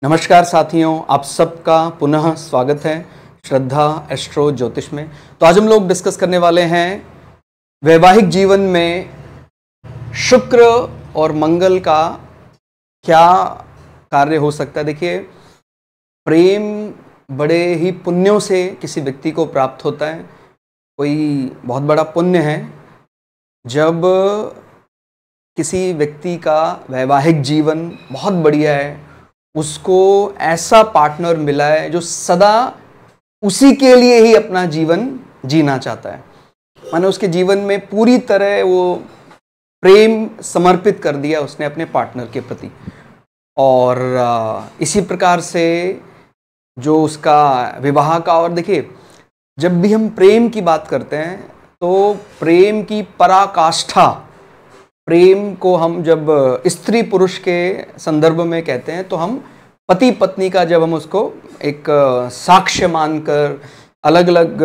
नमस्कार साथियों, आप सबका पुनः स्वागत है श्रद्धा एस्ट्रो ज्योतिष में। तो आज हम लोग डिस्कस करने वाले हैं वैवाहिक जीवन में शुक्र और मंगल का क्या कार्य हो सकता है। देखिए, प्रेम बड़े ही पुण्यों से किसी व्यक्ति को प्राप्त होता है। कोई बहुत बड़ा पुण्य है जब किसी व्यक्ति का वैवाहिक जीवन बहुत बढ़िया है, उसको ऐसा पार्टनर मिला है जो सदा उसी के लिए ही अपना जीवन जीना चाहता है। माने उसके जीवन में पूरी तरह वो प्रेम समर्पित कर दिया उसने अपने पार्टनर के प्रति। और इसी प्रकार से जो उसका विवाह का, और देखिए जब भी हम प्रेम की बात करते हैं तो प्रेम की पराकाष्ठा, प्रेम को हम जब स्त्री पुरुष के संदर्भ में कहते हैं तो हम पति पत्नी का, जब हम उसको एक साक्ष्य मानकर अलग अलग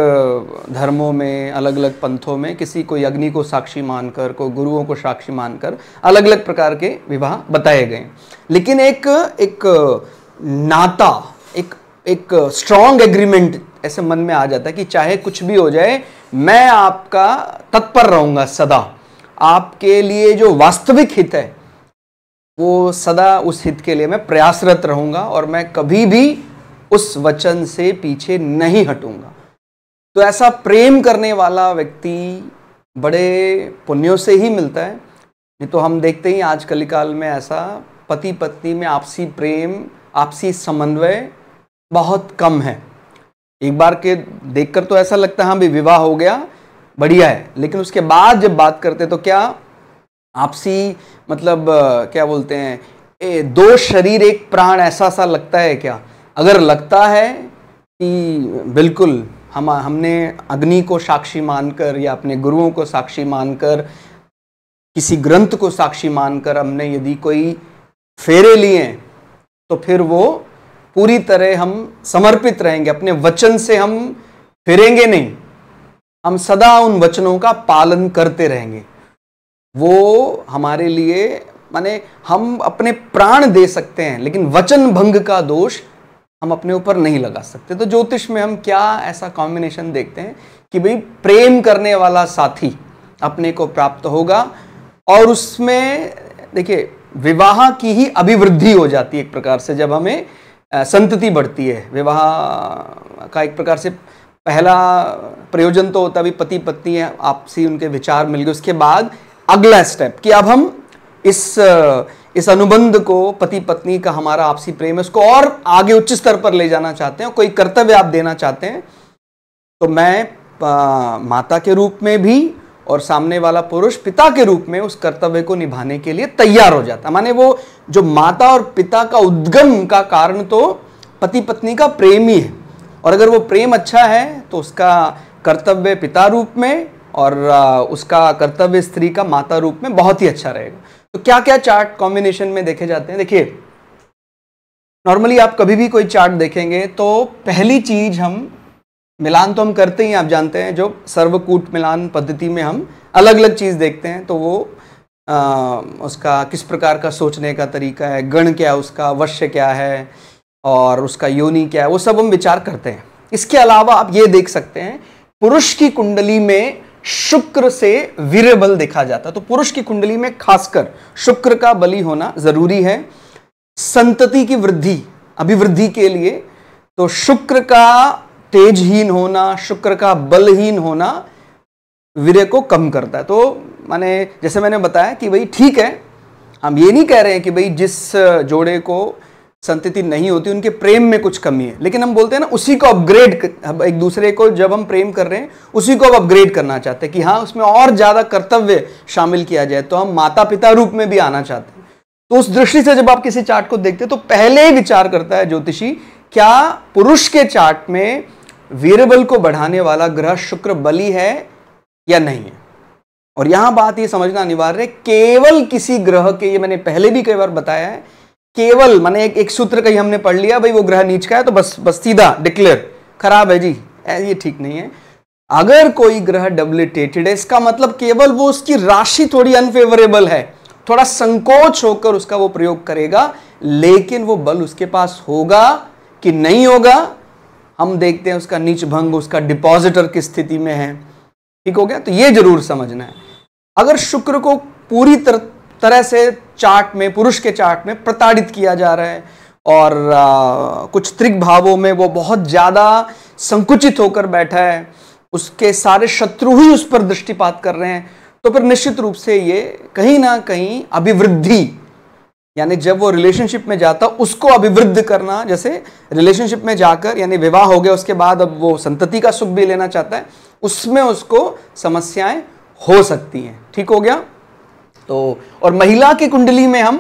धर्मों में, अलग अलग पंथों में किसी को अग्नि को साक्षी मानकर, कोई गुरुओं को साक्षी मानकर अलग अलग प्रकार के विवाह बताए गए। लेकिन एक नाता, एक स्ट्रॉन्ग एग्रीमेंट ऐसे मन में आ जाता है कि चाहे कुछ भी हो जाए, मैं आपका तत्पर रहूंगा सदा। आपके लिए जो वास्तविक हित है वो सदा उस हित के लिए मैं प्रयासरत रहूंगा और मैं कभी भी उस वचन से पीछे नहीं हटूंगा। तो ऐसा प्रेम करने वाला व्यक्ति बड़े पुण्यों से ही मिलता है। नहीं तो हम देखते ही आज कलिकाल में ऐसा पति पत्नी में आपसी प्रेम, आपसी समन्वय बहुत कम है। एक बार के देखकर तो ऐसा लगता है हाँ भी विवाह हो गया, बढ़िया है, लेकिन उसके बाद जब बात करते तो क्या आपसी मतलब क्या बोलते हैं, दो शरीर एक प्राण, ऐसा सा लगता है क्या? अगर लगता है कि बिल्कुल हमने अग्नि को साक्षी मानकर या अपने गुरुओं को साक्षी मानकर, किसी ग्रंथ को साक्षी मानकर हमने यदि कोई फेरे लिए तो फिर वो पूरी तरह हम समर्पित रहेंगे, अपने वचन से हम फिरेंगे नहीं, हम सदा उन वचनों का पालन करते रहेंगे। वो हमारे लिए, माने हम अपने प्राण दे सकते हैं लेकिन वचन भंग का दोष हम अपने ऊपर नहीं लगा सकते। तो ज्योतिष में हम क्या ऐसा कॉम्बिनेशन देखते हैं कि भाई प्रेम करने वाला साथी अपने को प्राप्त होगा और उसमें देखिए विवाह की ही अभिवृद्धि हो जाती है एक प्रकार से। जब हमें संतति बढ़ती है, विवाह का एक प्रकार से पहला प्रयोजन तो होता भी पति पत्नी है, आपसी उनके विचार मिल गए। उसके बाद अगला स्टेप कि अब हम इस अनुबंध को, पति पत्नी का हमारा आपसी प्रेम है, उसको और आगे उच्च स्तर पर ले जाना चाहते हैं, कोई कर्तव्य आप देना चाहते हैं, तो मैं माता के रूप में भी और सामने वाला पुरुष पिता के रूप में उस कर्तव्य को निभाने के लिए तैयार हो जाता है। माने वो जो माता और पिता का उद्गम का कारण तो पति पत्नी का प्रेम ही है, और अगर वो प्रेम अच्छा है तो उसका कर्तव्य पिता रूप में और उसका कर्तव्य स्त्री का माता रूप में बहुत ही अच्छा रहेगा। तो क्या क्या चार्ट कॉम्बिनेशन में देखे जाते हैं? देखिए, नॉर्मली आप कभी भी कोई चार्ट देखेंगे तो पहली चीज हम मिलान तो हम करते ही, आप जानते हैं, जो सर्वकूट मिलान पद्धति में हम अलग अलग चीज देखते हैं। तो वो उसका किस प्रकार का सोचने का तरीका है, गण क्या, उसका वश्य क्या है और उसका योनि क्या है, वो सब हम विचार करते हैं। इसके अलावा आप ये देख सकते हैं पुरुष की कुंडली में शुक्र से वीर्य बल देखा जाता है। तो पुरुष की कुंडली में खासकर शुक्र का बली होना जरूरी है संतति की वृद्धि, अभिवृद्धि के लिए। तो शुक्र का तेजहीन होना, शुक्र का बलहीन होना वीर्य को कम करता है। तो माने जैसे मैंने बताया कि भाई ठीक है, हम ये नहीं कह रहे हैं कि भाई जिस जोड़े को संतति नहीं होती उनके प्रेम में कुछ कमी है, लेकिन हम बोलते हैं ना उसी को अपग्रेड, एक दूसरे को जब हम प्रेम कर रहे हैं उसी को अब अपग्रेड करना चाहते हैं कि हाँ उसमें और ज्यादा कर्तव्य शामिल किया जाए, तो हम माता पिता रूप में भी आना चाहते हैं। तो उस दृष्टि से जब आप किसी चार्ट को देखते हैं तो पहले ही विचार करता है ज्योतिषी, क्या पुरुष के चार्ट में वीरबल को बढ़ाने वाला ग्रह शुक्र बली है या नहीं है। और यहां बात ये समझना अनिवार्य है, केवल किसी ग्रह के, ये मैंने पहले भी कई बार बताया है, केवल माने एक सूत्र का ही हमने पढ़ लिया, भाई वो ग्रह नीच का है तो बस सीधा डिक्लेयर खराब है जी, ये ठीक नहीं है। अगर कोई ग्रह डबलिटेटेड है, इसका मतलब केवल वो उसकी राशि थोड़ी अनफेवरेबल है, थोड़ा संकोच होकर उसका वो प्रयोग करेगा, लेकिन वो बल उसके पास होगा कि नहीं होगा, हम देखते हैं उसका नीच भंग उसका डिपॉजिटर की स्थिति में है। ठीक हो गया। तो ये जरूर समझना है, अगर शुक्र को पूरी तरह से चार्ट में, पुरुष के चार्ट में प्रताड़ित किया जा रहा है और कुछ त्रिक भावों में वो बहुत ज्यादा संकुचित होकर बैठा है, उसके सारे शत्रु ही उस पर दृष्टिपात कर रहे हैं, तो फिर निश्चित रूप से ये कहीं ना कहीं अभिवृद्धि, यानी जब वो रिलेशनशिप में जाता उसको अभिवृद्ध करना, जैसे रिलेशनशिप में जाकर यानी विवाह हो गया उसके बाद अब वो संतति का सुख भी लेना चाहता है, उसमें उसको समस्याएं हो सकती हैं। ठीक हो गया। तो और महिला की कुंडली में हम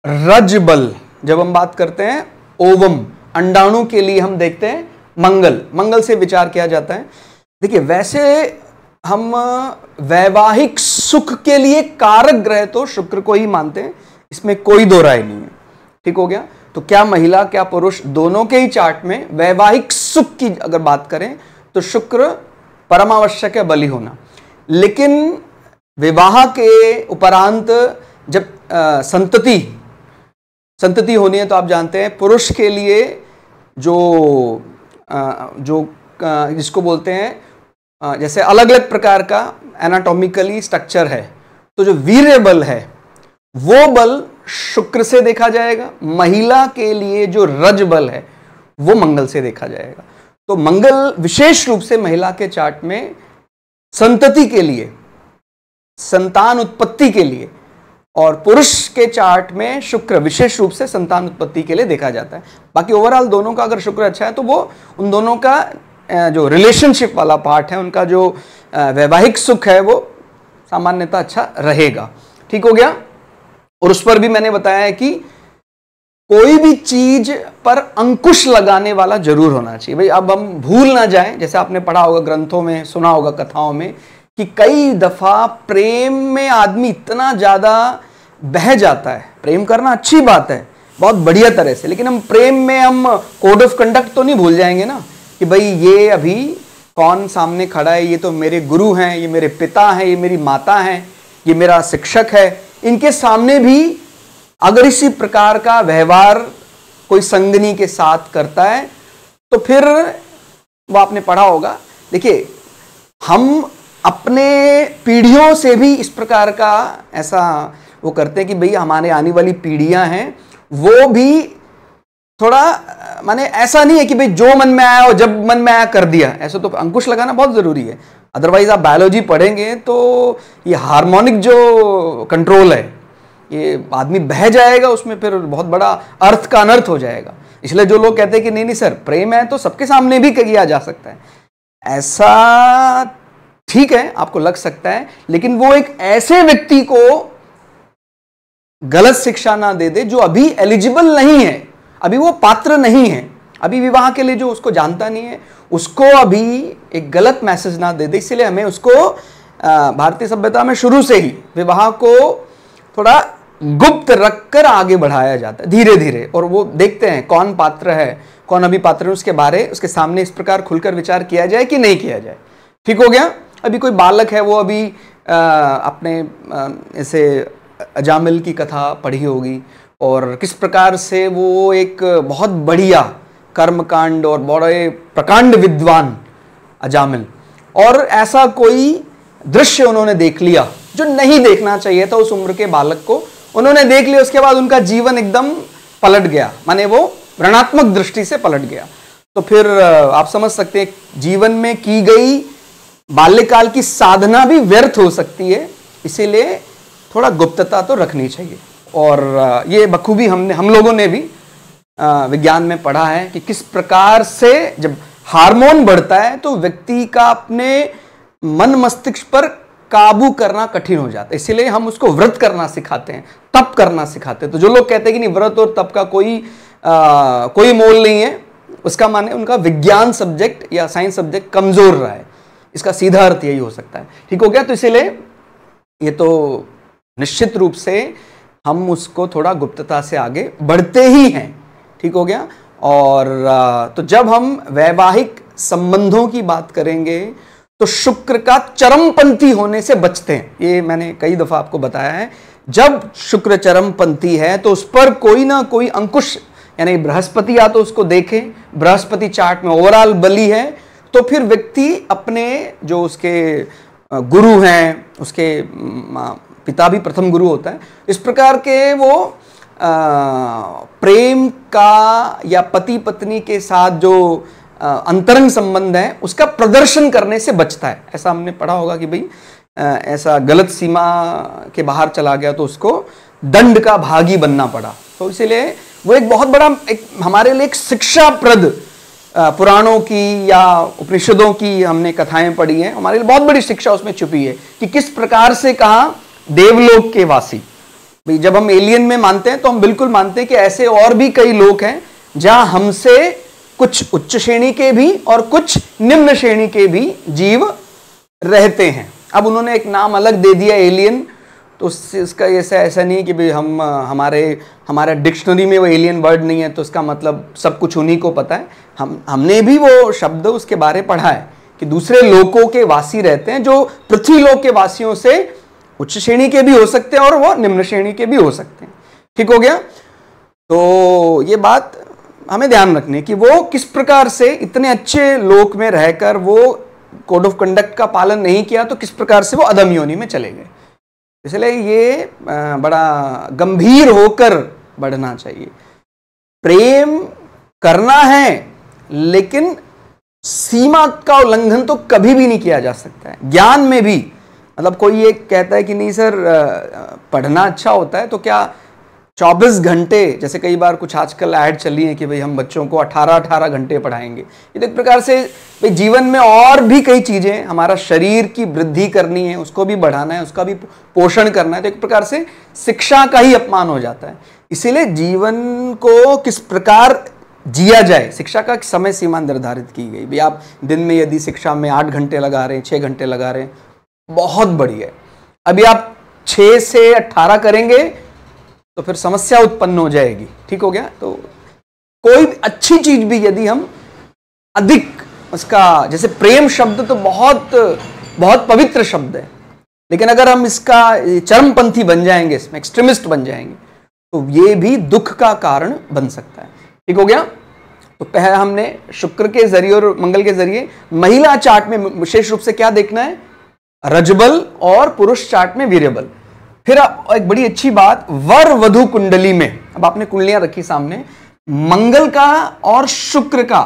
रज बल, जब हम बात करते हैं ओवम अंडाणु के लिए हम देखते हैं मंगल से विचार किया जाता है। देखिए वैसे हम वैवाहिक सुख के लिए कारक ग्रह तो शुक्र को ही मानते हैं, इसमें कोई दो राय नहीं है। ठीक हो गया। तो क्या महिला क्या पुरुष दोनों के ही चार्ट में वैवाहिक सुख की अगर बात करें तो शुक्र परमावश्यक है बली होना, लेकिन विवाह के उपरांत जब संतति होनी है तो आप जानते हैं पुरुष के लिए जो जिसको बोलते हैं जैसे अलग अलग प्रकार का एनाटॉमिकली स्ट्रक्चर है, तो जो वीर्य बल है वो बल शुक्र से देखा जाएगा, महिला के लिए जो रज बल है वो मंगल से देखा जाएगा। तो मंगल विशेष रूप से महिला के चार्ट में संतति के लिए, संतान उत्पत्ति के लिए, और पुरुष के चार्ट में शुक्र विशेष रूप से संतान उत्पत्ति के लिए देखा जाता है। बाकी ओवरऑल दोनों का अगर शुक्र अच्छा है तो वो उन दोनों का जो रिलेशनशिप वाला पार्ट है, उनका जो वैवाहिक सुख है वो सामान्यतः अच्छा रहेगा। ठीक हो गया। और उस पर भी मैंने बताया है कि कोई भी चीज पर अंकुश लगाने वाला जरूर होना चाहिए। भाई अब हम भूल ना जाएं, जैसे आपने पढ़ा होगा ग्रंथों में, सुना होगा कथाओं में कि कई दफा प्रेम में आदमी इतना ज्यादा बह जाता है। प्रेम करना अच्छी बात है बहुत बढ़िया तरह से, लेकिन हम प्रेम में हम कोड ऑफ कंडक्ट तो नहीं भूल जाएंगे ना कि भाई ये अभी कौन सामने खड़ा है, ये तो मेरे गुरु हैं, ये मेरे पिता हैं, ये मेरी माता हैं, ये मेरा शिक्षक है, इनके सामने भी अगर इसी प्रकार का व्यवहार कोई संगनी के साथ करता है तो फिर वो आपने पढ़ा होगा। देखिए हम अपने पीढ़ियों से भी इस प्रकार का ऐसा वो करते हैं कि भाई हमारे आने वाली पीढ़ियां हैं वो भी थोड़ा माने ऐसा नहीं है कि भाई जो मन में आया और जब मन में आया कर दिया, ऐसा तो अंकुश लगाना बहुत जरूरी है। अदरवाइज आप बायोलॉजी पढ़ेंगे तो ये हार्मोनिक जो कंट्रोल है ये आदमी बह जाएगा, उसमें फिर बहुत बड़ा अर्थ का अनर्थ हो जाएगा। इसलिए जो लोग कहते हैं कि नहीं सर प्रेम है तो सबके सामने भी किया जा सकता है, ऐसा ठीक है आपको लग सकता है, लेकिन वो एक ऐसे व्यक्ति को गलत शिक्षा ना दे दे जो अभी एलिजिबल नहीं है, अभी वो पात्र नहीं है, अभी विवाह के लिए जो उसको जानता नहीं है उसको अभी एक गलत मैसेज ना दे दे। इसलिए हमें उसको भारतीय सभ्यता में शुरू से ही विवाह को थोड़ा गुप्त रखकर आगे बढ़ाया जाता है धीरे धीरे, और वो देखते हैं कौन पात्र है कौन अभी पात्र है, उसके बारे उसके सामने इस प्रकार खुलकर विचार किया जाए कि नहीं किया जाए। ठीक हो गया। अभी कोई बालक है वो अभी अपने ऐसे अजामिल की कथा पढ़ी होगी और किस प्रकार से वो एक बहुत बढ़िया कर्मकांड और बड़े प्रकांड विद्वान अजामिल, और ऐसा कोई दृश्य उन्होंने देख लिया जो नहीं देखना चाहिए था उस उम्र के बालक को, उन्होंने देख लिया, उसके बाद उनका जीवन एकदम पलट गया, माने वो ऋणात्मक दृष्टि से पलट गया। तो फिर आप समझ सकते हैं जीवन में की गई बाल्यकाल की साधना भी व्यर्थ हो सकती है, इसीलिए थोड़ा गुप्तता तो रखनी चाहिए। और ये बखूबी हम लोगों ने भी विज्ञान में पढ़ा है कि किस प्रकार से जब हार्मोन बढ़ता है तो व्यक्ति का अपने मन मस्तिष्क पर काबू करना कठिन हो जाता है, इसीलिए हम उसको व्रत करना सिखाते हैं, तप करना सिखाते हैं। तो जो लोग कहते हैं कि नहीं व्रत और तप का कोई मोल नहीं है, उसका माने उनका विज्ञान सब्जेक्ट या साइंस सब्जेक्ट कमजोर रहा है, इसका सीधा अर्थ यही हो सकता है। ठीक हो गया। तो इसीलिए ये तो निश्चित रूप से हम उसको थोड़ा गुप्तता से आगे बढ़ते ही हैं। ठीक हो गया। और तो जब हम वैवाहिक संबंधों की बात करेंगे तो शुक्र का चरमपंथी होने से बचते हैं, ये मैंने कई दफा आपको बताया है। जब शुक्र चरमपंथी है तो उस पर कोई ना कोई अंकुश, यानी बृहस्पति या तो उसको देखे, बृहस्पति चार्ट में ओवरऑल बली है, तो फिर व्यक्ति अपने जो उसके गुरु हैं, उसके पिता भी प्रथम गुरु होता है, इस प्रकार के वो प्रेम का या पति पत्नी के साथ जो अंतरंग संबंध है उसका प्रदर्शन करने से बचता है। ऐसा हमने पढ़ा होगा कि भाई ऐसा गलत सीमा के बाहर चला गया तो उसको दंड का भागी बनना पड़ा। तो इसीलिए वो एक बहुत बड़ा हमारे लिए एक शिक्षाप्रद, पुराणों की या उपनिषदों की हमने कथाएं पढ़ी हैं, हमारे लिए बहुत बड़ी शिक्षा उसमें छुपी है कि किस प्रकार से कहा देवलोक के वासी। भाई जब हम एलियन में मानते हैं तो हम बिल्कुल मानते हैं कि ऐसे और भी कई लोग हैं जहां हमसे कुछ उच्च श्रेणी के भी और कुछ निम्न श्रेणी के भी जीव रहते हैं। अब उन्होंने एक नाम अलग दे दिया एलियन, तो इसका ऐसा नहीं कि भाई हमारा डिक्शनरी में वो एलियन वर्ड नहीं है तो उसका मतलब सब कुछ उन्हीं को पता है। हमने भी वो शब्द उसके बारे पढ़ा है कि दूसरे लोकों के वासी रहते हैं जो पृथ्वी लोक के वासियों से उच्च श्रेणी के भी हो सकते हैं और वो निम्न श्रेणी के भी हो सकते हैं। ठीक हो गया? तो ये बात हमें ध्यान रखनी कि वो किस प्रकार से इतने अच्छे लोक में रहकर वो कोड ऑफ कंडक्ट का पालन नहीं किया तो किस प्रकार से वो अधम योनि में चले गए। इसलिए ये बड़ा गंभीर होकर बढ़ना चाहिए। प्रेम करना है लेकिन सीमा का उल्लंघन तो कभी भी नहीं किया जा सकता है। ज्ञान में भी मतलब कोई ये कहता है कि नहीं सर पढ़ना अच्छा होता है, तो क्या 24 घंटे, जैसे कई बार कुछ आजकल ऐड चली है कि भाई हम बच्चों को 18-18 घंटे पढ़ाएंगे। ये तो एक प्रकार से भाई जीवन में और भी कई चीजें, हमारा शरीर की वृद्धि करनी है, उसको भी बढ़ाना है, उसका भी पोषण करना है, तो एक प्रकार से शिक्षा का ही अपमान हो जाता है। इसीलिए जीवन को किस प्रकार जिया जाए, शिक्षा का समय सीमा निर्धारित की गई। भाई आप दिन में यदि शिक्षा में 8 घंटे लगा रहे हैं, 6 घंटे लगा रहे हैं, बहुत बढ़िया है। अभी आप 6 से 18 करेंगे तो फिर समस्या उत्पन्न हो जाएगी। ठीक हो गया? तो कोई अच्छी चीज भी यदि हम अधिक उसका, जैसे प्रेम शब्द तो बहुत बहुत पवित्र शब्द है, लेकिन अगर हम इसका चरमपंथी बन जाएंगे, इसमें एक्सट्रीमिस्ट बन जाएंगे, तो ये भी दुख का कारण बन सकता है। ठीक हो गया? तो पहले हमने शुक्र के जरिए और मंगल के जरिए महिला चार्ट में विशेष रूप से क्या देखना है, रजबल, और पुरुष चार्ट में वीर्यबल। फिर एक बड़ी अच्छी बात, वर वधु कुंडली में, अब आपने कुंडलियां रखी सामने, मंगल का और शुक्र का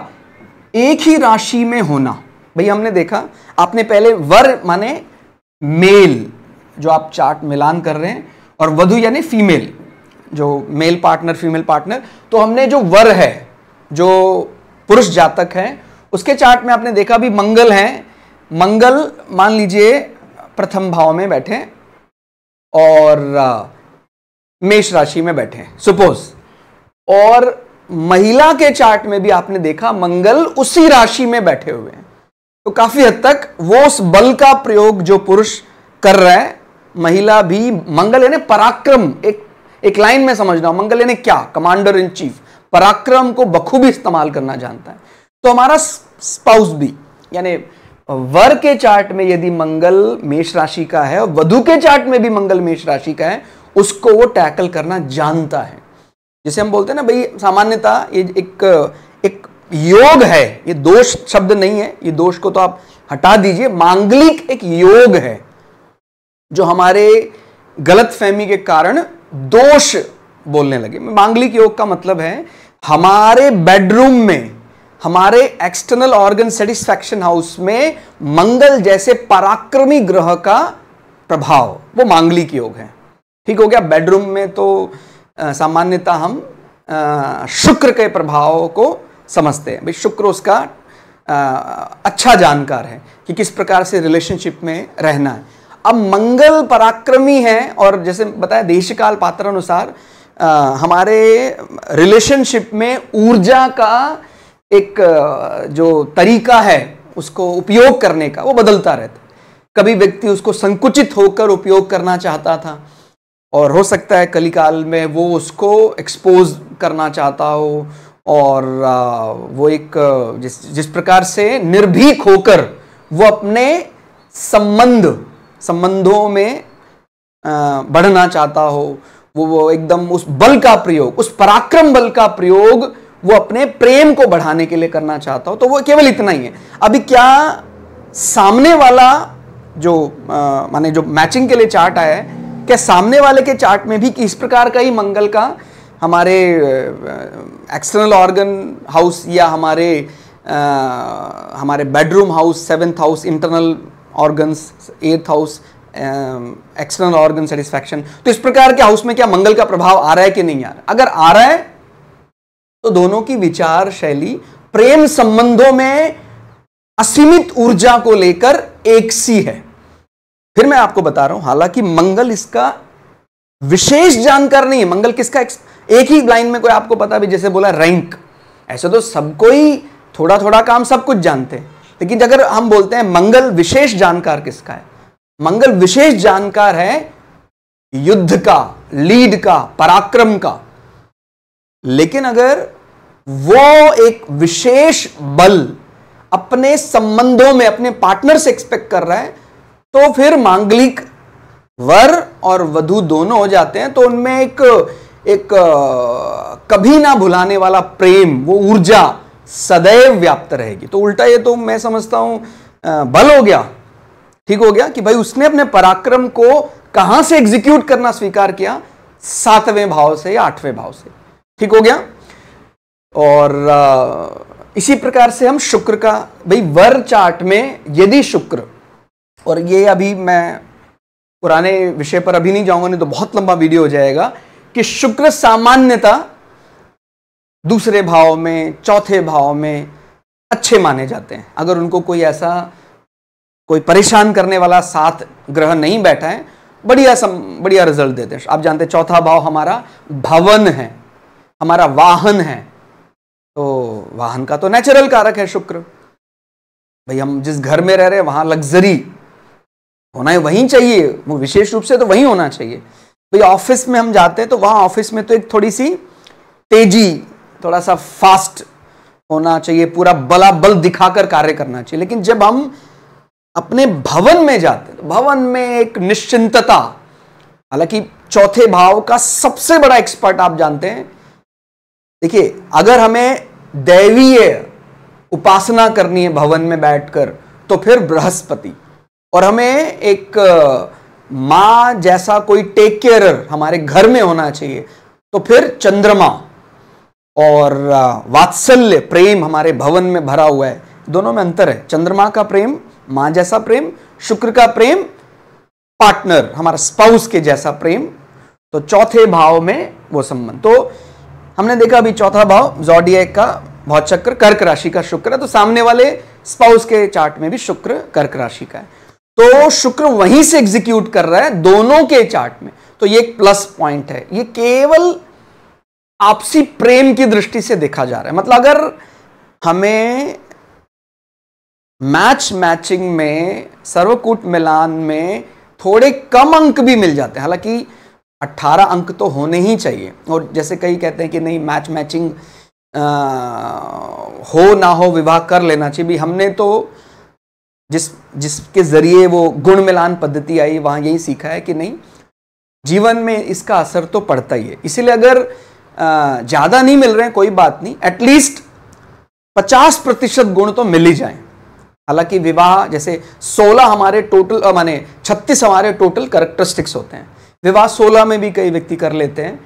एक ही राशि में होना। भाई हमने देखा, आपने पहले वर माने मेल जो आप चार्ट मिलान कर रहे हैं, और वधु यानी फीमेल, जो मेल पार्टनर फीमेल पार्टनर। तो हमने जो वर है, जो पुरुष जातक है, उसके चार्ट में आपने देखा भी मंगल है। मंगल मान लीजिए प्रथम भाव में बैठे और मेष राशि में बैठे सपोज, और महिला के चार्ट में भी आपने देखा मंगल उसी राशि में बैठे हुए हैं। तो काफी हद तक वो उस बल का प्रयोग जो पुरुष कर रहा है, महिला भी, मंगल यानी पराक्रम, एक लाइन में समझना, मंगल यानी क्या, कमांडर इन चीफ, पराक्रम को बखूबी इस्तेमाल करना जानता है। तो हमारा स्पाउस भी, यानी वर के चार्ट में यदि मंगल मेष राशि का है और वधु के चार्ट में भी मंगल मेष राशि का है, उसको वो टैकल करना जानता है। जैसे हम बोलते हैं ना भाई, सामान्यतः ये एक योग है, ये दोष शब्द नहीं है, ये दोष को तो आप हटा दीजिए, मांगलिक एक योग है जो हमारे गलतफहमी के कारण दोष बोलने लगे। मांगलिक योग का मतलब है हमारे बेडरूम में, हमारे एक्सटर्नल ऑर्गन सेटिस्फैक्शन हाउस में मंगल जैसे पराक्रमी ग्रह का प्रभाव, वो मांगलिक योग है। ठीक हो गया? बेडरूम में तो सामान्यतः हम शुक्र के प्रभाव को समझते हैं। भाई शुक्र उसका अच्छा जानकार है कि किस प्रकार से रिलेशनशिप में रहना है। अब मंगल पराक्रमी है, और जैसे बताया देश काल पात्र अनुसार हमारे रिलेशनशिप में ऊर्जा का एक जो तरीका है उसको उपयोग करने का, वो बदलता रहता है। कभी व्यक्ति उसको संकुचित होकर उपयोग करना चाहता था, और हो सकता है कलिकाल में वो उसको एक्सपोज करना चाहता हो, और वो एक जिस प्रकार से निर्भीक होकर वो अपने संबंधों में बढ़ना चाहता हो, वो एकदम उस बल का प्रयोग, उस पराक्रम बल का प्रयोग वो अपने प्रेम को बढ़ाने के लिए करना चाहता हो, तो वो केवल इतना ही है। अभी क्या सामने वाला जो माने जो मैचिंग के लिए चार्ट आया है, क्या सामने वाले के चार्ट में भी किस प्रकार का ही मंगल का हमारे एक्सटर्नल ऑर्गन हाउस या हमारे bedroom house, 7th house internal organs, 8th house external organ satisfaction, तो इस प्रकार के हाउस में क्या मंगल का प्रभाव आ रहा है कि नहीं आ रहा? अगर आ रहा है तो दोनों की विचार शैली प्रेम संबंधों में असीमित ऊर्जा को लेकर एक सी है। फिर मैं आपको बता रहा हूं, हालांकि मंगल इसका विशेष जानकार नहीं है। मंगल किसका एक ही लाइन में कोई आपको पता भी, जैसे बोला रैंक, ऐसे तो सबको ही थोड़ा थोड़ा काम सब कुछ जानते हैं, लेकिन अगर हम बोलते हैं मंगल विशेष जानकार किसका है, मंगल विशेष जानकार है युद्ध का, लीड का, पराक्रम का। लेकिन अगर वो एक विशेष बल अपने संबंधों में अपने पार्टनर से एक्सपेक्ट कर रहा है, तो फिर मांगलिक वर और वधू दोनों हो जाते हैं, तो उनमें एक कभी ना भुलाने वाला प्रेम, वो ऊर्जा सदैव व्याप्त रहेगी। तो उल्टा ये तो मैं समझता हूं बल हो गया, ठीक हो गया कि भाई उसने अपने पराक्रम को कहां से एग्जीक्यूट करना स्वीकार किया, 7वें भाव से या 8वें भाव से, ठीक हो गया। और इसी प्रकार से हम शुक्र का, भाई वर चार्ट में यदि शुक्र, और ये अभी मैं पुराने विषय पर अभी नहीं जाऊंगा, नहीं तो बहुत लंबा वीडियो हो जाएगा, कि शुक्र सामान्यता दूसरे भाव में, चौथे भाव में अच्छे माने जाते हैं। अगर उनको कोई परेशान करने वाला 7 ग्रह नहीं बैठा है, बढ़िया रिजल्ट देते हैं। आप जानते हैं चौथा भाव हमारा भवन है, हमारा वाहन है, तो वाहन का तो नेचुरल कारक है शुक्र। भाई हम जिस घर में रह रहे हैं वहां लग्जरी होना है, वहीं चाहिए, वो विशेष रूप से तो वहीं होना चाहिए। भाई ऑफिस में हम जाते हैं तो वहां ऑफिस में तो एक थोड़ी सी तेजी, थोड़ा सा फास्ट होना चाहिए, पूरा बल दिखाकर कार्य करना चाहिए। लेकिन जब हम अपने भवन में जाते हैं तो भवन में एक निश्चिंतता, हालांकि चौथे भाव का सबसे बड़ा एक्सपर्ट आप जानते हैं, देखिए अगर हमें दैवीय उपासना करनी है भवन में बैठकर तो फिर बृहस्पति, और हमें एक मां जैसा कोई टेक केयरर हमारे घर में होना चाहिए तो फिर चंद्रमा, और वात्सल्य प्रेम हमारे भवन में भरा हुआ है। दोनों में अंतर है, चंद्रमा का प्रेम मां जैसा प्रेम, शुक्र का प्रेम पार्टनर हमारा स्पाउस के जैसा प्रेम, तो चौथे भाव में वो संबंध। तो हमने देखा अभी चौथा भाव ज़ोडिएक का बहुत चक्र कर्क राशि का शुक्र है, तो सामने वाले स्पाउस के चार्ट में भी शुक्र कर्क राशि का है, तो शुक्र वहीं से एग्जीक्यूट कर रहा है दोनों के चार्ट में, तो ये एक प्लस पॉइंट है। ये केवल आपसी प्रेम की दृष्टि से देखा जा रहा है। मतलब अगर हमें मैचिंग में, सर्वकूट मिलान में थोड़े कम अंक भी मिल जाते हैं, हालांकि 18 अंक तो होने ही चाहिए, और जैसे कई कहते हैं कि नहीं मैचिंग हो ना हो विवाह कर लेना चाहिए, भी हमने तो जिसके जरिए वो गुण मिलान पद्धति आई वहां यही सीखा है कि नहीं, जीवन में इसका असर तो पड़ता ही है। इसीलिए अगर ज्यादा नहीं मिल रहे हैं कोई बात नहीं, एटलीस्ट 50% गुण तो मिल ही जाए। हालांकि विवाह जैसे 16 हमारे टोटल माने 36 हमारे टोटल कैरेक्टरिस्टिक्स होते हैं, विवाह 16 में भी कई व्यक्ति कर लेते हैं,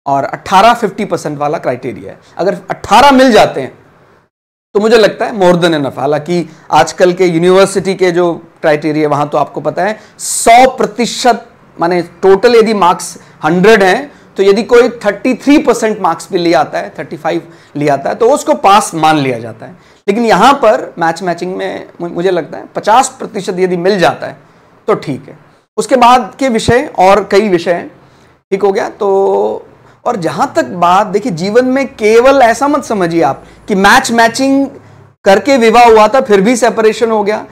और 18 50% वाला क्राइटेरिया है। अगर 18 मिल जाते हैं तो मुझे लगता है मोर देन इनफ। हालांकि आजकल के यूनिवर्सिटी के जो क्राइटेरिया वहां तो आपको पता है 100% माने टोटल यदि मार्क्स 100 हैं, तो यदि कोई 33% मार्क्स भी ले आता है, 35 ले आता है, तो उसको पास मान लिया जाता है। लेकिन यहां पर मैचिंग में मुझे लगता है 50% यदि मिल जाता है तो ठीक है। उसके बाद के विषय और कई विषय ठीक हो गया। तो और जहां तक बात देखिए, जीवन में केवल ऐसा मत समझिए आप कि मैचिंग करके विवाह हुआ था फिर भी सेपरेशन हो गया,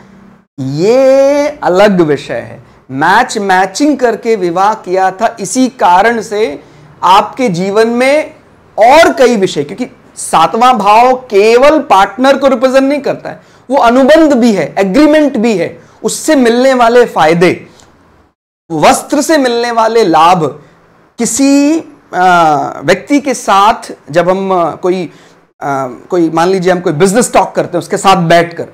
ये अलग विषय है। मैचिंग करके विवाह किया था इसी कारण से आपके जीवन में और कई विषय, क्योंकि 7वां भाव केवल पार्टनर को रिप्रेजेंट नहीं करता है, वो अनुबंध भी है, एग्रीमेंट भी है, उससे मिलने वाले फायदे, वस्त्र से मिलने वाले लाभ किसी व्यक्ति के साथ जब हम कोई मान लीजिए हम कोई बिजनेस टॉक करते हैं उसके साथ बैठकर,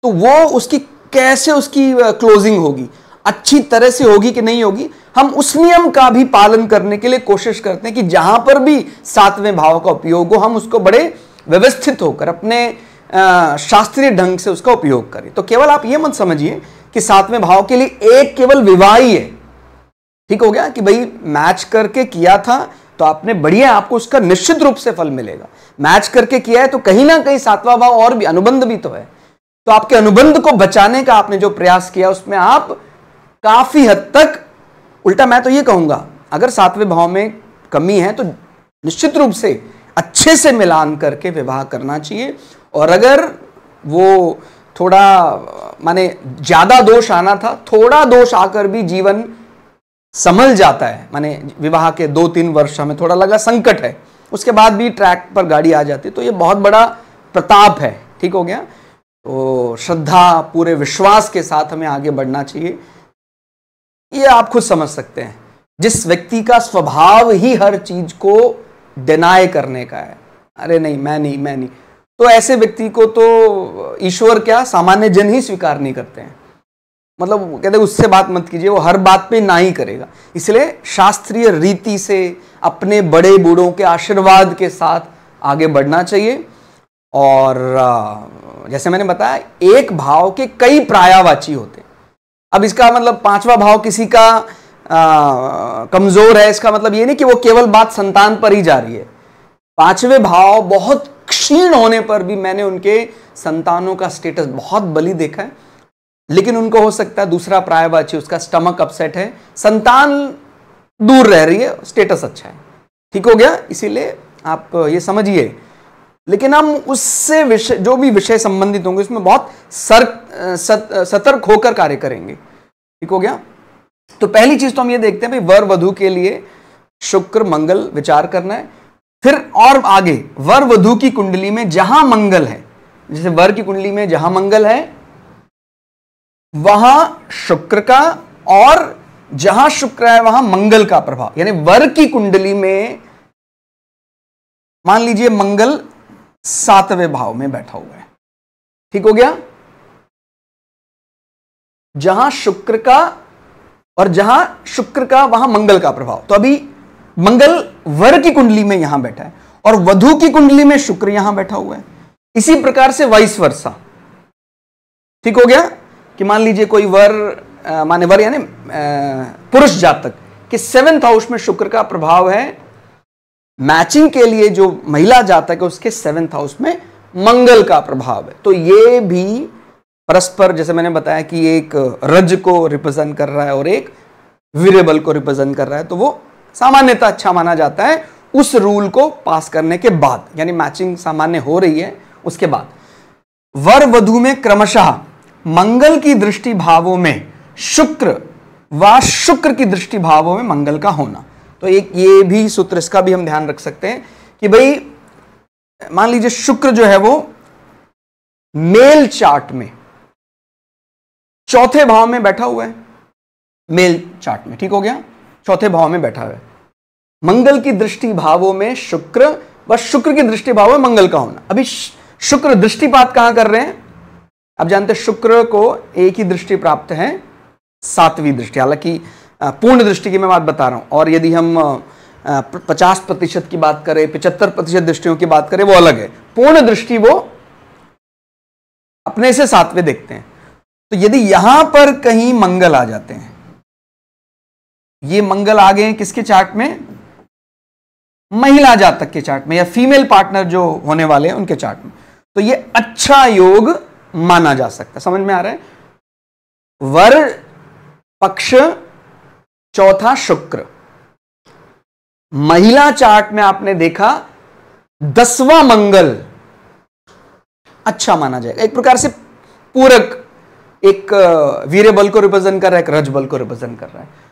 तो वो उसकी कैसे उसकी क्लोजिंग होगी, अच्छी तरह से होगी कि नहीं होगी, हम उस नियम का भी पालन करने के लिए कोशिश करते हैं कि जहां पर भी सातवें भाव का उपयोग हो हम उसको बड़े व्यवस्थित होकर अपने शास्त्रीय ढंग से उसका उपयोग करें। तो केवल आप ये मत समझिए कि सातवें भाव के लिए एक केवल विवाह ही है, ठीक हो गया, कि भाई मैच करके किया था तो आपने बढ़िया, आपको उसका निश्चित रूप से फल मिलेगा। मैच करके किया है तो कहीं ना कहीं सातवां भाव और भी अनुबंध भी तो है, तो आपके अनुबंध को बचाने का आपने जो प्रयास किया उसमें आप काफी हद तक, उल्टा मैं तो ये कहूंगा अगर सातवें भाव में कमी है तो निश्चित रूप से अच्छे से मिलान करके विवाह करना चाहिए। और अगर वो थोड़ा माने ज्यादा दोष आना था, थोड़ा दोष आकर भी जीवन संभल जाता है, माने विवाह के 2-3 वर्ष हमें थोड़ा लगा संकट है, उसके बाद भी ट्रैक पर गाड़ी आ जाती, तो ये बहुत बड़ा प्रताप है, ठीक हो गया। तो श्रद्धा पूरे विश्वास के साथ हमें आगे बढ़ना चाहिए। ये आप खुद समझ सकते हैं, जिस व्यक्ति का स्वभाव ही हर चीज को डिनाय करने का है, अरे नहीं मैं नहीं, तो ऐसे व्यक्ति को तो ईश्वर क्या सामान्य जन ही स्वीकार नहीं करते हैं। मतलब कहते उससे बात मत कीजिए, वो हर बात पे ना ही करेगा। इसलिए शास्त्रीय रीति से अपने बड़े बूढ़ों के आशीर्वाद के साथ आगे बढ़ना चाहिए। और जैसे मैंने बताया एक भाव के कई पर्यायवाची होते हैं। अब इसका मतलब पांचवा भाव किसी का कमजोर है, इसका मतलब ये नहीं कि वो केवल बात संतान पर ही जा रही है। पांचवें भाव बहुत क्षीण होने पर भी मैंने उनके संतानों का स्टेटस बहुत बली देखा है, लेकिन उनको हो सकता है दूसरा पर्यायवाची, उसका स्टमक अपसेट है, संतान दूर रह रही है, स्टेटस अच्छा है, ठीक हो गया। इसीलिए आप ये समझिए, लेकिन हम उससे विषय जो भी विषय संबंधित होंगे उसमें बहुत सतर्क होकर कार्य करेंगे, ठीक हो गया। तो पहली चीज तो हम ये देखते हैं भाई वर वधू के लिए शुक्र मंगल विचार करना है। फिर और आगे वर वधू की कुंडली में जहां मंगल है, जैसे वर की कुंडली में जहां मंगल है वहां शुक्र का, और जहां शुक्र है वहां मंगल का प्रभाव, यानी वर की कुंडली में मान लीजिए मंगल 7वें भाव में बैठा हुआ है, ठीक हो गया। जहां शुक्र का और जहां शुक्र का वहां मंगल का प्रभाव, तो अभी मंगल वर की कुंडली में यहां बैठा है और वधू की कुंडली में शुक्र यहां बैठा हुआ है। इसी प्रकार से वाइस वर्सा, ठीक हो गया, कि मान लीजिए कोई वर माने वर यानी पुरुष जातक कि 7th हाउस में शुक्र का प्रभाव है, मैचिंग के लिए जो महिला जातक है उसके 7th हाउस में मंगल का प्रभाव है। तो ये भी परस्पर, जैसे मैंने बताया कि एक रज को रिप्रेजेंट कर रहा है और एक वीर्यबल को रिप्रेजेंट कर रहा है, तो वो सामान्यतः अच्छा माना जाता है उस रूल को पास करने के बाद, यानी मैचिंग सामान्य हो रही है उसके बाद। वर वधू में क्रमशः मंगल की दृष्टि भावों में शुक्र व शुक्र की दृष्टि भावों में मंगल का होना, तो एक ये भी सूत्र, इसका भी हम ध्यान रख सकते हैं कि भाई मान लीजिए शुक्र जो है वो मेल चार्ट में 4थे भाव में बैठा हुआ है, मेल चार्ट में, ठीक हो गया, 4थे भाव में बैठा हुआ है। मंगल की दृष्टि भावों में शुक्र व शुक्र की दृष्टि भावों में मंगल का होना। अभी शुक्र दृष्टिपात कहां कर रहे हैं, आप जानते हैं शुक्र को एक ही दृष्टि प्राप्त है, 7वीं दृष्टि, हालांकि पूर्ण दृष्टि की मैं बात बता रहा हूं। और यदि हम 50% की बात करें, 75% दृष्टियों की बात करें, वो अलग है। पूर्ण दृष्टि वो अपने से 7वें देखते हैं। तो यदि यहां पर कहीं मंगल आ जाते हैं, ये मंगल आ गए हैं किसके चार्ट में, महिला जातक के चार्ट में या फीमेल पार्टनर जो होने वाले हैं उनके चार्ट में, तो ये अच्छा योग माना जा सकता है। समझ में आ रहा है। वर पक्ष 4था शुक्र, महिला चार्ट में आपने देखा 10वां मंगल अच्छा माना जाएगा। एक प्रकार से पूरक, एक वीर्य बल को रिप्रेजेंट कर रहा है, एक रज बल को रिप्रेजेंट कर रहा है।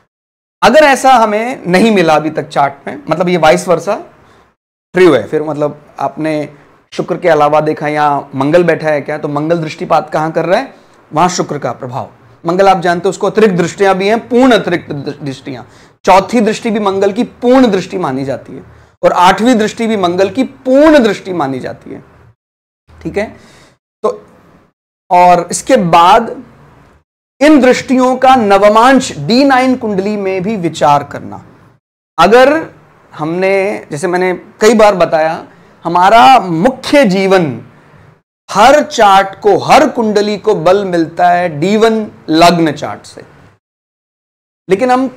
अगर ऐसा हमें नहीं मिला अभी तक चार्ट में, मतलब ये वाइस वर्सा ट्रू है, फिर मतलब आपने शुक्र के अलावा देखा यहां मंगल बैठा है क्या, तो मंगल दृष्टिपात कहां कर रहा है, वहां शुक्र का प्रभाव, मंगल आप जानते हो उसको अतिरिक्त दृष्टियां भी हैं, पूर्ण अतिरिक्त दृष्टियां। चौथी दृष्टि भी मंगल की पूर्ण दृष्टि मानी जाती है और आठवीं दृष्टि भी मंगल की पूर्ण दृष्टि मानी जाती है। ठीक है, तो और इसके बाद इन दृष्टियों का नवमांश D9 कुंडली में भी विचार करना। अगर हमने, जैसे मैंने कई बार बताया, हमारा मुख्य जीवन, हर चार्ट को, हर कुंडली को बल मिलता है D1 लग्न चार्ट से। लेकिन हम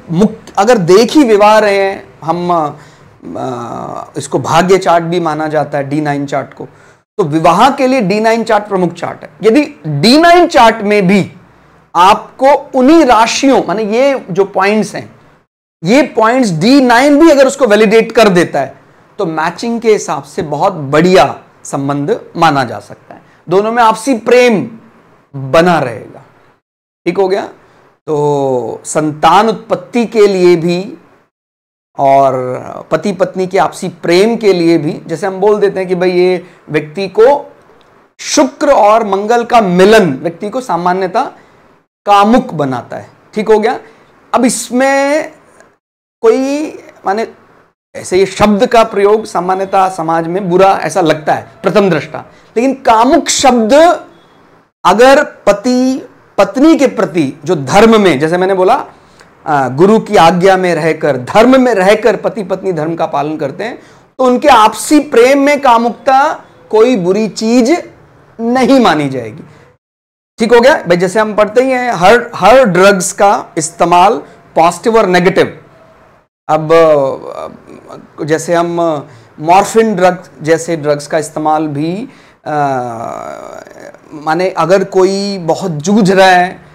अगर देख ही विवाह रहे हैं, हम इसको भाग्य चार्ट भी माना जाता है D9 चार्ट को, तो विवाह के लिए D9 चार्ट प्रमुख चार्ट है। यदि D9 चार्ट में भी आपको उन्हीं राशियों, माने ये जो पॉइंट्स हैं, ये पॉइंट्स D9 भी अगर उसको वैलिडेट कर देता है तो मैचिंग के हिसाब से बहुत बढ़िया संबंध माना जा सकता है, दोनों में आपसी प्रेम बना रहेगा। ठीक हो गया। तो संतान उत्पत्ति के लिए भी और पति पत्नी के आपसी प्रेम के लिए भी, जैसे हम बोल देते हैं कि भाई ये व्यक्ति को शुक्र और मंगल का मिलन व्यक्ति को सामान्यतः कामुक बनाता है। ठीक हो गया। अब इसमें कोई, माने ऐसे ये शब्द का प्रयोग सामान्यतः समाज में बुरा ऐसा लगता है प्रथम दृष्टा, लेकिन कामुक शब्द अगर पति पत्नी के प्रति जो धर्म में, जैसे मैंने बोला गुरु की आज्ञा में रहकर, धर्म में रहकर पति पत्नी धर्म का पालन करते हैं, तो उनके आपसी प्रेम में कामुकता कोई बुरी चीज नहीं मानी जाएगी। ठीक हो गया भाई। जैसे हम पढ़ते ही हैं, हर ड्रग्स का इस्तेमाल पॉजिटिव और नेगेटिव। अब जैसे हम मॉर्फिन ड्रग जैसे ड्रग्स का इस्तेमाल भी माने अगर कोई बहुत जूझ रहा है,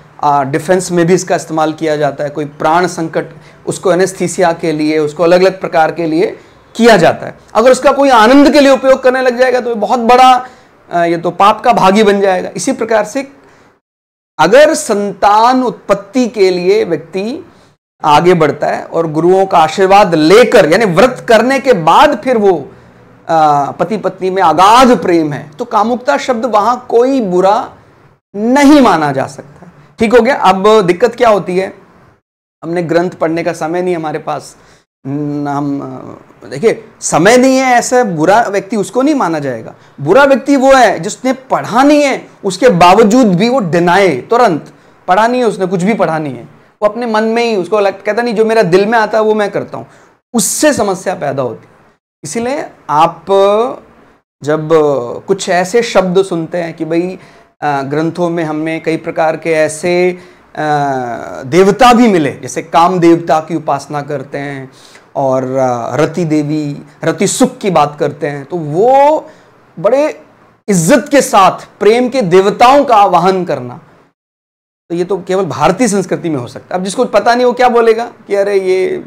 डिफेंस में भी इसका इस्तेमाल किया जाता है। कोई प्राण संकट, उसको एनेस्थीसिया के लिए, उसको अलग अलग प्रकार के लिए किया जाता है। अगर उसका कोई आनंद के लिए उपयोग करने लग जाएगा तो बहुत बड़ा ये तो पाप का भागी बन जाएगा। इसी प्रकार से अगर संतान उत्पत्ति के लिए व्यक्ति आगे बढ़ता है और गुरुओं का आशीर्वाद लेकर, यानी व्रत करने के बाद फिर वो पति पत्नी में अगाध प्रेम है, तो कामुकता शब्द वहां कोई बुरा नहीं माना जा सकता। ठीक हो गया। अब दिक्कत क्या होती है, हमने ग्रंथ पढ़ने का समय नहीं हमारे पास, हम देखिए समय नहीं है, ऐसा बुरा व्यक्ति उसको नहीं माना जाएगा। बुरा व्यक्ति वो है जिसने पढ़ा नहीं है, उसके बावजूद भी वो डिनाई, तुरंत पढ़ा नहीं है उसने, कुछ भी पढ़ा नहीं है, वो अपने मन में ही उसको कहता नहीं जो मेरा दिल में आता है वो मैं करता हूं, उससे समस्या पैदा होती है। इसीलिए आप जब कुछ ऐसे शब्द सुनते हैं कि भाई ग्रंथों में हमें कई प्रकार के ऐसे देवता भी मिले, जैसे काम देवता की उपासना करते हैं और रति देवी, रति सुख की बात करते हैं, तो वो बड़े इज्जत के साथ प्रेम के देवताओं का आवाहन करना, तो ये तो केवल भारतीय संस्कृति में हो सकता है। अब जिसको पता नहीं वो क्या बोलेगा कि अरे ये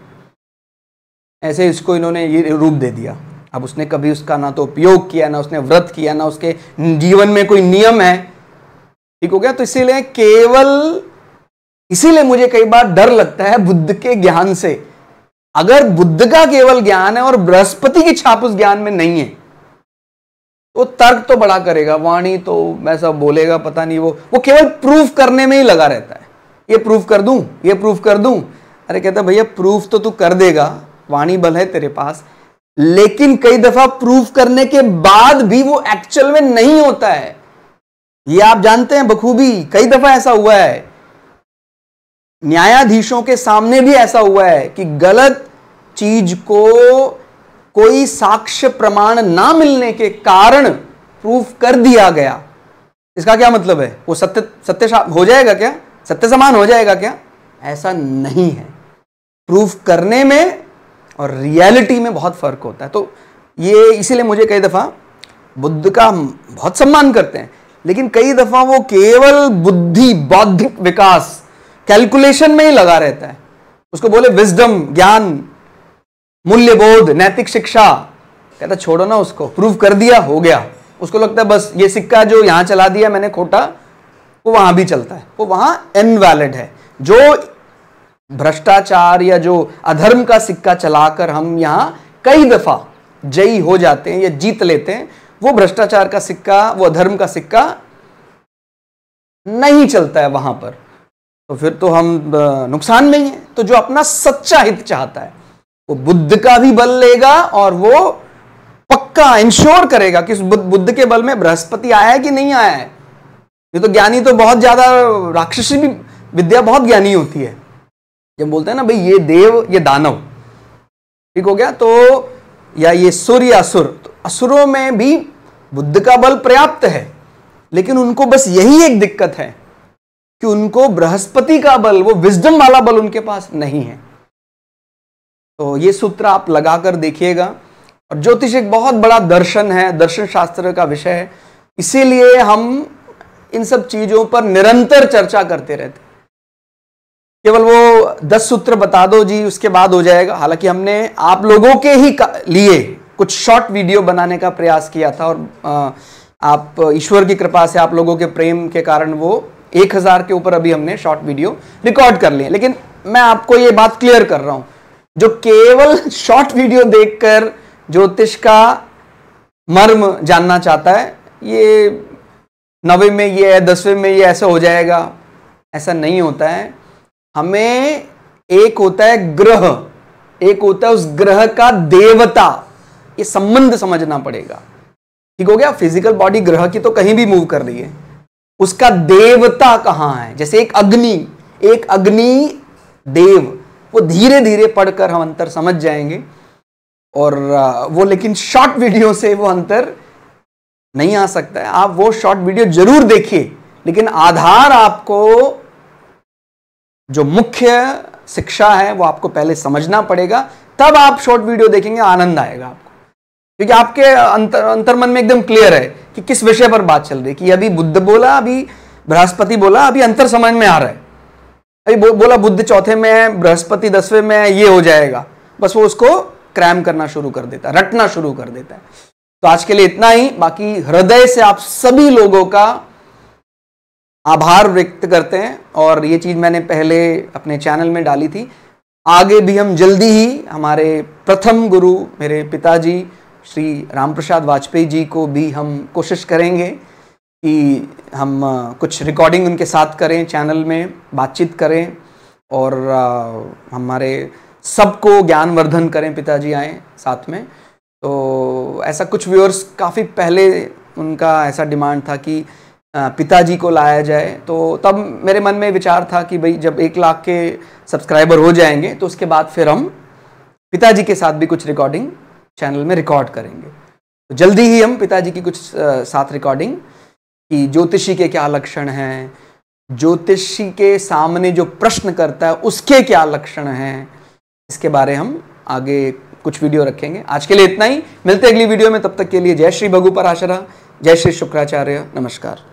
ऐसे इसको इन्होंने ये रूप दे दिया। अब उसने कभी उसका ना तो उपयोग किया, ना उसने व्रत किया, ना उसके जीवन में कोई नियम है। ठीक हो गया। तो इसीलिए मुझे कई बार डर लगता है बुद्ध के ज्ञान से। अगर बुद्ध का केवल ज्ञान है और बृहस्पति की छाप उस ज्ञान में नहीं है, वो तर्क तो बड़ा करेगा, वाणी तो वैसा बोलेगा, पता नहीं वो केवल प्रूफ करने में ही लगा रहता है। ये प्रूफ कर दूं, ये प्रूफ कर दूं। अरे कहता भैया प्रूफ तो तू कर देगा, वाणी बल है तेरे पास, लेकिन कई दफा प्रूफ करने के बाद भी वो एक्चुअल में नहीं होता है। ये आप जानते हैं बखूबी, कई दफा ऐसा हुआ है, न्यायाधीशों के सामने भी ऐसा हुआ है कि गलत चीज को कोई साक्ष्य प्रमाण ना मिलने के कारण प्रूफ कर दिया गया। इसका क्या मतलब है, वो सत्य हो जाएगा क्या, सत्य समान हो जाएगा क्या? ऐसा नहीं है। प्रूफ करने में और रियलिटी में बहुत फर्क होता है। तो ये इसीलिए मुझे कई दफा बुद्ध का बहुत सम्मान करते हैं, लेकिन कई दफा वो केवल बुद्धि, बौद्धिक विकास, कैलकुलेशन में ही लगा रहता है। उसको बोले विजडम, ज्ञान, मूल्यबोध, नैतिक शिक्षा, कहता छोड़ो ना उसको, प्रूफ कर दिया हो गया। उसको लगता है बस ये सिक्का जो यहां चला दिया मैंने खोटा, वो वहां भी चलता है, वो वहां इनवैलिड है। जो भ्रष्टाचार या जो अधर्म का सिक्का चलाकर हम यहां कई दफा जयी हो जाते हैं या जीत लेते हैं, वो भ्रष्टाचार का सिक्का, वो अधर्म का सिक्का नहीं चलता है वहां पर। तो फिर तो हम नुकसान में ही हैं। तो जो अपना सच्चा हित चाहता है वो बुद्ध का भी बल लेगा और वो पक्का इंश्योर करेगा कि उस बुद्ध के बल में बृहस्पति आया है कि नहीं आया है। ये तो ज्ञानी तो बहुत ज्यादा, राक्षसी भी विद्या बहुत ज्ञानी होती है। जब बोलते हैं ना भाई ये देव ये दानव, ठीक हो गया, तो या ये सूर्य असुर, तो असुरों में भी बुद्ध का बल पर्याप्त है, लेकिन उनको बस यही एक दिक्कत है कि उनको बृहस्पति का बल, वो विजडम वाला बल उनके पास नहीं है। तो ये सूत्र आप लगाकर देखिएगा। और ज्योतिष एक बहुत बड़ा दर्शन है, दर्शन शास्त्र का विषय है, इसीलिए हम इन सब चीजों पर निरंतर चर्चा करते रहते हैं। केवल वो 10 सूत्र बता दो जी उसके बाद हो जाएगा। हालांकि हमने आप लोगों के ही लिए कुछ शॉर्ट वीडियो बनाने का प्रयास किया था और आप ईश्वर की कृपा से, आप लोगों के प्रेम के कारण वो 1000 के ऊपर अभी हमने शॉर्ट वीडियो रिकॉर्ड कर लिए। लेकिन मैं आपको ये बात क्लियर कर रहा हूं, जो केवल शॉर्ट वीडियो देखकर ज्योतिष का मर्म जानना चाहता है, ये 9वें में ये है, 10वें में ये ऐसा हो जाएगा, ऐसा नहीं होता है। हमें एक होता है ग्रह, एक होता है उस ग्रह का देवता, ये संबंध समझना पड़ेगा। ठीक हो गया। फिजिकल बॉडी ग्रह की तो कहीं भी मूव कर रही है, उसका देवता कहां है। जैसे एक अग्नि देव, वो धीरे धीरे पढ़कर हम अंतर समझ जाएंगे। और वो लेकिन शॉर्ट वीडियो से वो अंतर नहीं आ सकता है। आप वो शॉर्ट वीडियो जरूर देखिए, लेकिन आधार आपको, जो मुख्य शिक्षा है वो आपको पहले समझना पड़ेगा, तब आप शॉर्ट वीडियो देखेंगे, आनंद आएगा आपको। क्योंकि आपके अंतर्मन में एकदम क्लियर है कि किस विषय पर बात चल रही है। कि अभी बुद्ध बोला, अभी बृहस्पति बोला, अभी अंतर समझ में आ रहा है। अभी बोला बुद्ध 4थे में है, बृहस्पति 10वें में है, ये हो जाएगा। बस वो उसको क्रैम करना शुरू कर देता है, रटना शुरू कर देता है। तो आज के लिए इतना ही। बाकी हृदय से आप सभी लोगों का आभार व्यक्त करते हैं। और ये चीज मैंने पहले अपने चैनल में डाली थी, आगे भी हम जल्दी ही हमारे प्रथम गुरु मेरे पिताजी श्री राम प्रसाद वाजपेयी जी को भी हम कोशिश करेंगे कि हम कुछ रिकॉर्डिंग उनके साथ करें, चैनल में बातचीत करें और हमारे सबको ज्ञानवर्धन करें। पिताजी आए साथ में, तो ऐसा कुछ व्यूअर्स काफ़ी पहले उनका ऐसा डिमांड था कि पिताजी को लाया जाए। तो तब मेरे मन में विचार था कि भाई जब 1 लाख के सब्सक्राइबर हो जाएंगे तो उसके बाद फिर हम पिताजी के साथ भी कुछ रिकॉर्डिंग चैनल में रिकॉर्ड करेंगे। तो जल्दी ही हम पिताजी की कुछ साथ रिकॉर्डिंग कि ज्योतिषी के क्या लक्षण हैं, ज्योतिषी के सामने जो प्रश्न करता है उसके क्या लक्षण हैं, इसके बारे हम आगे कुछ वीडियो रखेंगे। आज के लिए इतना ही, मिलते हैं अगली वीडियो में। तब तक के लिए जय श्री भगु पराशरा, जय श्री शुक्राचार्य, नमस्कार।